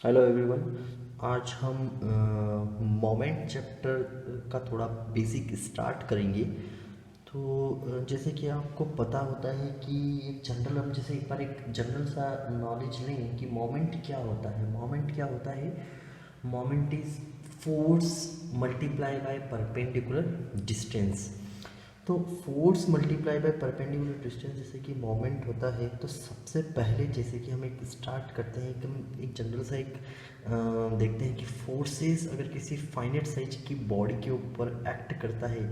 Hello everyone. आज हम moment chapter का थोड़ा बेसिक स्टार्ट करेंगे। तो जैसे कि आपको पता होता है कि एक जनरल, हम जैसे एक बार एक जनरल सा नॉलेज लें कि मोमेंट क्या होता है। मोमेंट क्या होता है? Moment is force multiply by perpendicular distance. तो force multiply by perpendicular distance जैसे कि मोमेंट होता है। तो सबसे पहले जैसे कि हम एक स्टार्ट करते हैं कि हम एक जनरल सा एक देखते हैं कि फोर्सेस अगर किसी फाइनाइट साइज की बॉडी के ऊपर एक्ट करता है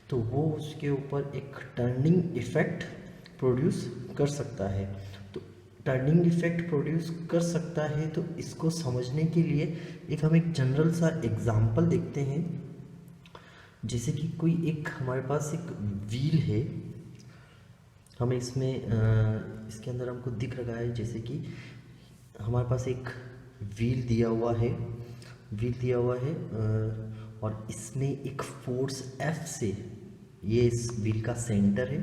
तो वो उसके ऊपर एक टर्निंग इफेक्ट प्रोड्यूस कर सकता है। तो टर्निंग इफेक्ट प्रोड्यूस कर सकता है, तो इसको समझने के लिए हम एक जनरल सा एग्जांपल देखते हैं। जैसे कि कोई एक हमारे पास एक व्हील है, हमें इसमें इसके अंदर हमको दिख रहा है जैसे कि हमारे पास एक व्हील दिया हुआ है। और इसमें एक फोर्स F से, ये इस व्हील का सेंटर है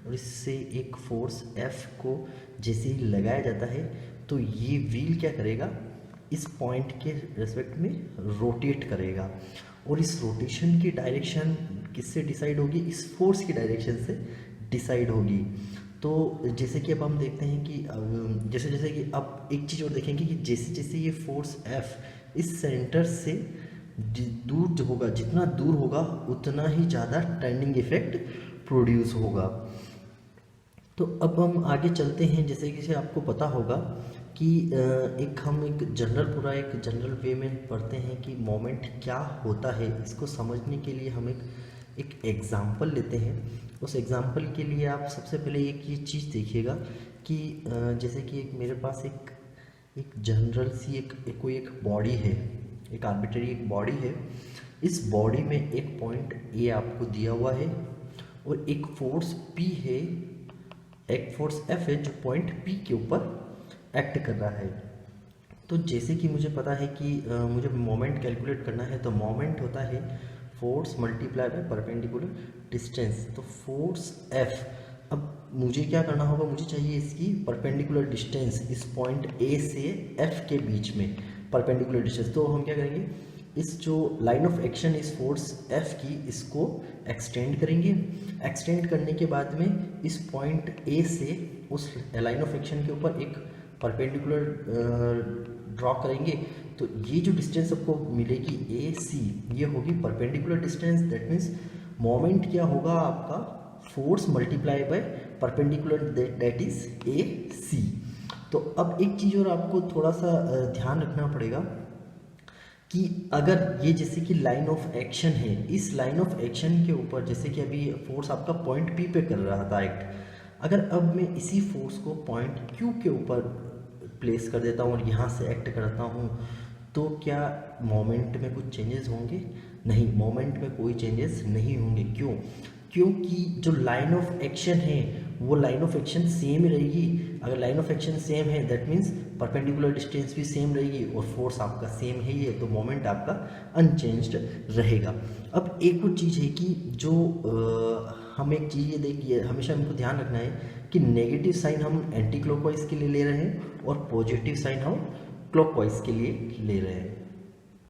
और इससे एक फोर्स F को जैसे ही लगाया जाता है तो ये व्हील क्या करेगा, इस पॉइंट के रेस्पेक्ट में रोटेट करेगा। और इस रोटेशन की डायरेक्शन किससे डिसाइड होगी? इस फोर्स की डायरेक्शन से डिसाइड होगी। तो जैसे कि अब हम देखते हैं कि जैसे जैसे कि अब एक चीज़ और देखेंगे कि जैसे जैसे ये फोर्स F इस सेंटर से दूर जो होगा, जितना दूर होगा उतना ही ज़्यादा टर्निंग इफेक्ट प्रोड्यूस होगा। तो अब हम आगे चलते हैं। जैसे कि आपको पता होगा कि हम एक जनरल वे में पढ़ते हैं कि मोमेंट क्या होता है। इसको समझने के लिए हम एक एग्ज़ाम्पल लेते हैं। उस एग्ज़ाम्पल के लिए आप सबसे पहले एक ये चीज़ देखिएगा कि जैसे कि एक मेरे पास एक जनरल सी कोई एक बॉडी है, एक आर्बिट्ररी एक बॉडी है। इस बॉडी में एक पॉइंट ए आपको दिया हुआ है और एक फोर्स P है, एक फोर्स F है जो पॉइंट P के ऊपर एक्ट कर रहा है। तो जैसे कि मुझे पता है कि मुझे मोमेंट कैलकुलेट करना है, तो मोमेंट होता है force multiply by perpendicular distance. तो फोर्स F, अब मुझे क्या करना होगा, मुझे चाहिए इसकी परपेंडिकुलर डिस्टेंस इस पॉइंट A से F के बीच में परपेंडिकुलर डिस्टेंस। तो हम क्या करेंगे, इस जो लाइन ऑफ एक्शन इस फोर्स F की, इसको एक्सटेंड करेंगे। एक्सटेंड करने के बाद में इस पॉइंट A से उस लाइन ऑफ एक्शन के ऊपर एक परपेंडिकुलर ड्रॉ करेंगे। तो ये जो डिस्टेंस आपको मिलेगी AC, ये होगी perpendicular distance. That means moment क्या होगा आपका, force multiply by perpendicular, that is AC। तो अब एक चीज़ और आपको थोड़ा सा ध्यान रखना पड़ेगा कि अगर ये जैसे कि लाइन ऑफ एक्शन है, इस लाइन ऑफ एक्शन के ऊपर जैसे कि अभी फोर्स आपका पॉइंट P पे कर रहा था एक्ट, अगर अब मैं इसी फोर्स को पॉइंट Q के ऊपर प्लेस कर देता हूँ और यहाँ से एक्ट करता हूँ, तो क्या मोमेंट में कुछ चेंजेस होंगे? नहीं, मोमेंट में कोई चेंजेस नहीं होंगे। क्यों? क्योंकि जो लाइन ऑफ एक्शन है वो लाइन ऑफ एक्शन सेम रहेगी। अगर लाइन ऑफ एक्शन सेम है दैट मीन्स परपेंडिकुलर डिस्टेंस भी सेम रहेगी और फोर्स आपका सेम है ही है, तो मोमेंट आपका अनचेंज्ड रहेगा। अब एक और चीज़ है कि जो हम एक चीज़ ये देखिए, हमेशा हमको ध्यान रखना है कि नेगेटिव साइन हम एंटी क्लॉकवाइज के लिए ले रहे हैं और पॉजिटिव साइन हम क्लॉकवाइज के लिए ले रहे हैं।